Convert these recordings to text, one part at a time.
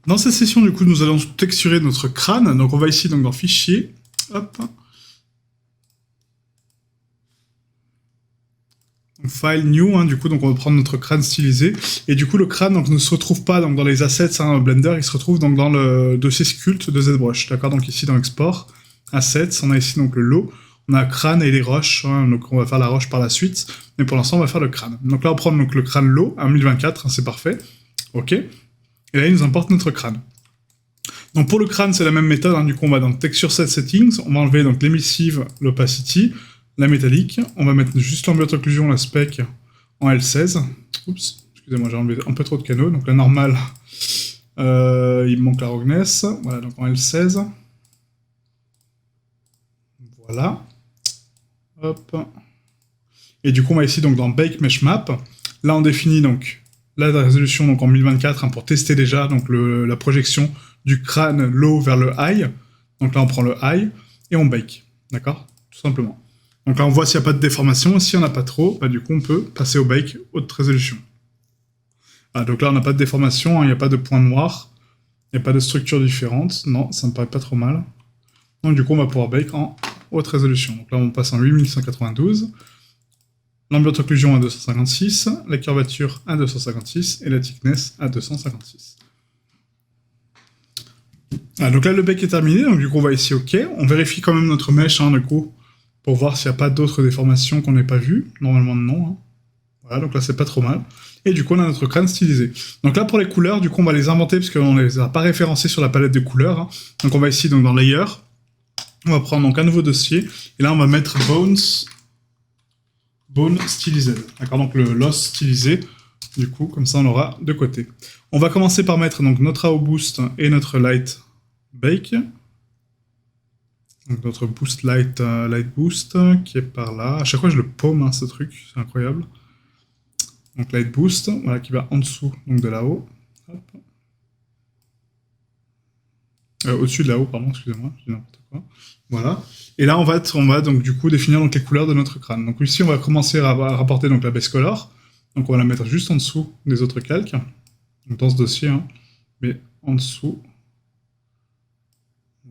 Dans cette session, du coup, nous allons texturer notre crâne. Donc, on va ici donc dans Fichier. Hop. Donc, File New. Du coup, donc on va prendre notre crâne stylisé. Et du coup, le crâne donc, ne se retrouve pas donc, dans les assets Blender. Il se retrouve donc dans le dossier Sculpt de ZBrush. D'accord. Donc ici dans Export, Assets, on a ici donc le lot. On a crâne et les roches. Donc on va faire la roche par la suite. Mais pour l'instant, on va faire le crâne. Donc là, on prend donc, le crâne lot à 1024. C'est parfait. OK. Et là, il nous importe notre crâne. Donc pour le crâne, c'est la même méthode. Du coup, on va dans Texture Set Settings. On va enlever donc l'emissive, l'opacity, la métallique. On va mettre juste l'ambient occlusion, la spec en L16. Oups, excusez-moi, j'ai enlevé un peu trop de canaux. Donc la normale, il me manque la roughness. Voilà, donc en L16. Voilà. Hop. Et du coup, on va ici donc dans Bake Mesh Map. Là, on définit donc la résolution donc en 1024 pour tester déjà donc la projection du crâne low vers le high. Donc là, on prend le high et on bake. D'accord? Tout simplement. Donc là, on voit s'il n'y a pas de déformation. S'il n'y en a pas trop, bah, du coup, on peut passer au bake haute résolution. Ah, donc là, on n'a pas de déformation, il n'y a pas de point noir, il n'y a pas de structure différente. Non, ça me paraît pas trop mal. Donc du coup, on va pouvoir bake en haute résolution. Donc là, on passe en 8192. L'ambient occlusion à 256, la curvature à 256 et la thickness à 256. Ah, donc là, le bake est terminé, donc du coup, on va ici OK. On vérifie quand même notre mèche, du coup, pour voir s'il n'y a pas d'autres déformations qu'on n'ait pas vues. Normalement, non. Voilà, donc là, c'est pas trop mal. Et du coup, on a notre crâne stylisé. Donc là, pour les couleurs, du coup, on va les inventer parce qu'on ne les a pas référencées sur la palette de couleurs. Donc on va ici, donc, dans Layer. On va prendre donc un nouveau dossier. Et là, on va mettre Bone stylisé. D'accord, donc le loss stylisé. Du coup, comme ça, on aura de côté. On va commencer par mettre donc notre AO Boost et notre Light Bake. Donc notre Boost Light Boost qui est par là. À chaque fois, je le paume, ce truc. C'est incroyable. Donc Light Boost, voilà, qui va en dessous donc de là-haut. Au-dessus de là-haut, pardon, excusez-moi, je dis n'importe quoi. Voilà. Et là, on va donc du coup définir donc les couleurs de notre crâne. Donc ici, on va commencer à rapporter donc la base color. Donc on va la mettre juste en dessous des autres calques. Donc dans ce dossier, mais en dessous.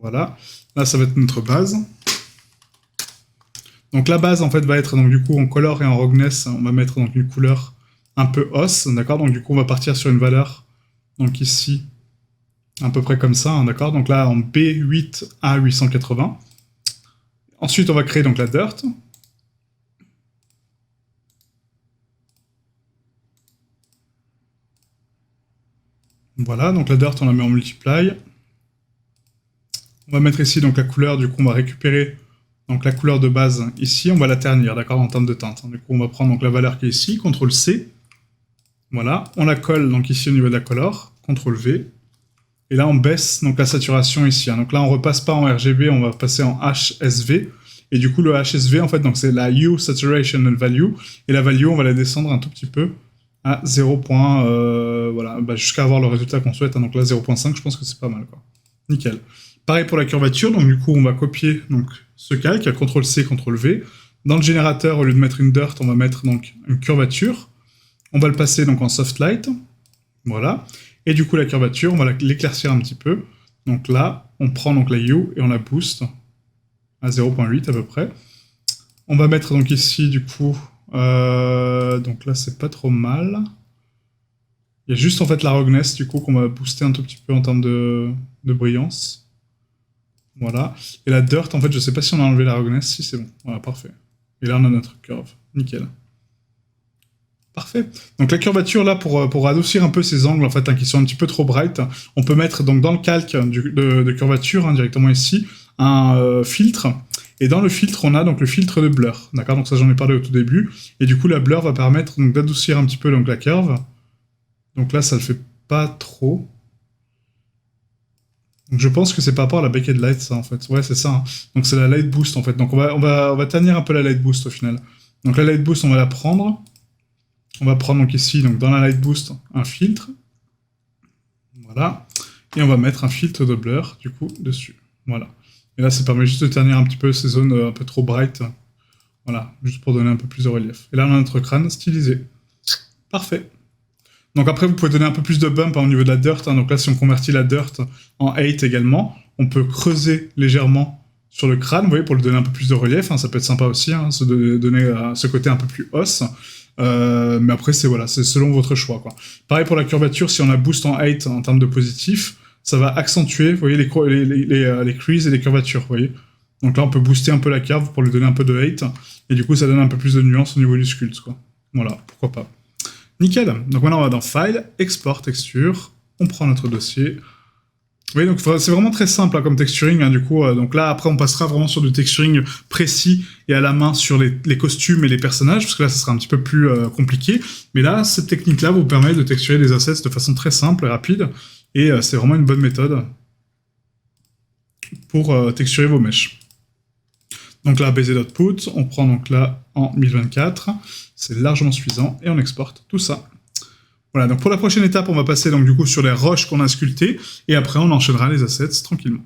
Voilà. Là, ça va être notre base. Donc la base, en fait, va être donc du coup en color et en roughness. On va mettre donc une couleur un peu os, d'accord. Donc du coup, on va partir sur une valeur. Donc ici, à peu près comme ça, d'accord. Donc là, en B8 à 880. Ensuite, on va créer donc la dirt. Voilà, donc la dirt, on la met en multiply. On va mettre ici donc la couleur, du coup, on va récupérer donc la couleur de base ici, on va la ternir, d'accord, en termes de teinte. Du coup, on va prendre donc la valeur qui est ici, CTRL-C. Voilà, on la colle donc ici au niveau de la color, CTRL-V. Et là, on baisse donc la saturation ici. Donc là, on repasse pas en RGB, on va passer en HSV. Et du coup, le HSV, en fait, donc c'est la Hue Saturation Value. Et la value, on va la descendre un tout petit peu à 0. Voilà, jusqu'à avoir le résultat qu'on souhaite. Donc là, 0.5, je pense que c'est pas mal, quoi. Nickel. Pareil pour la curvature. Donc du coup, on va copier donc ce calque, CTRL-C, CTRL-V. Dans le générateur, au lieu de mettre une dirt, on va mettre donc une curvature. On va le passer donc en soft light. Voilà. Et du coup, la curvature, on va l'éclaircir un petit peu. Donc là, on prend donc la hue et on la booste à 0.8 à peu près. On va mettre donc ici, du coup, donc là, c'est pas trop mal. Il y a juste en fait la roughness, du coup, qu'on va booster un tout petit peu en termes de brillance. Voilà. Et la dirt, en fait, je sais pas si on a enlevé la roughness. Si, c'est bon. Voilà, parfait. Et là, on a notre curve. Nickel. Parfait. Donc la curvature, là, pour adoucir un peu ces angles, en fait, qui sont un petit peu trop bright, on peut mettre donc dans le calque de curvature, directement ici, un filtre. Et dans le filtre, on a donc le filtre de blur. D'accord? Donc ça, j'en ai parlé au tout début. Et du coup, la blur va permettre donc d'adoucir un petit peu donc, la curve. Donc là, ça le fait pas trop. Donc je pense que c'est par rapport à la Baked Light, ça, en fait. Ouais, c'est ça. Donc c'est la Light Boost, en fait. Donc on va ternir un peu la Light Boost, au final. Donc la Light Boost, on va la prendre. On va prendre donc ici, donc dans la Light Boost, un filtre. Voilà. Et on va mettre un filtre de blur, du coup, dessus. Voilà. Et là, ça permet juste de ternir un petit peu ces zones un peu trop bright. Voilà, juste pour donner un peu plus de relief. Et là, on a notre crâne stylisé. Parfait. Donc après, vous pouvez donner un peu plus de bump au niveau de la dirt. Hein. Donc là, si on convertit la dirt en 8 également, on peut creuser légèrement sur le crâne, vous voyez, pour lui donner un peu plus de relief. Hein. Ça peut être sympa aussi, hein, donner ce côté un peu plus os. Mais après, c'est voilà, c'est selon votre choix, quoi. Pareil pour la curvature, si on a boost en 8 en termes de positif, ça va accentuer, vous voyez, les creases et les curvatures, vous voyez. Donc là, on peut booster un peu la curve pour lui donner un peu de 8, et du coup, ça donne un peu plus de nuances au niveau du sculpte, quoi. Voilà, pourquoi pas. Nickel. Donc maintenant, on va dans File, Export, Texture, on prend notre dossier. Oui, donc c'est vraiment très simple hein, comme texturing, hein, du coup. Donc là, après, on passera vraiment sur du texturing précis et à la main sur les costumes et les personnages, parce que là, ça sera un petit peu plus compliqué. Mais là, cette technique-là vous permet de texturer des assets de façon très simple et rapide, et c'est vraiment une bonne méthode pour texturer vos mèches. Donc là, bz.put, on prend donc là en 1024, c'est largement suffisant, et on exporte tout ça. Voilà, donc pour la prochaine étape, on va passer donc du coup sur les roches qu'on a sculptées, et après on enchaînera les assets tranquillement.